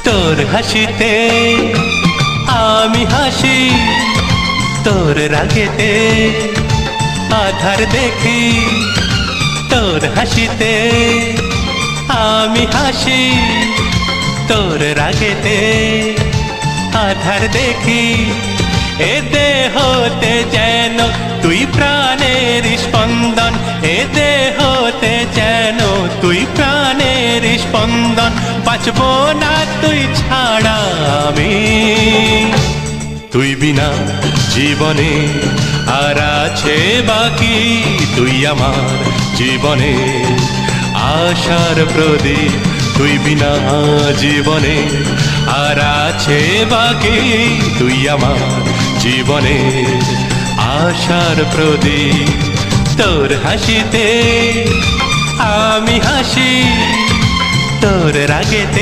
তোর হাসিতে আমি হাসি, তোর রাগেতে আধার দেখি। তোর হাসিতে আমি হাসি, তোর রাগেতে আধার দেখি। এ দেহতে যেন তুই প্রাণের স্পন্দন, এ দেহতে যেন তুই প্রাণের স্পন্দন। বাঁচবো না তুই ছাড়া আমি, তুই বিনা জীবনে আর আছে বাকি। তুই আমার জীবনে আশার প্রদীপ, তুই বিনা জীবনে আর আছে বাকি। তুই আমার জীবনে আশার প্রদীপ। তোর হাসিতে আমি হাসি, তোর রাগেতে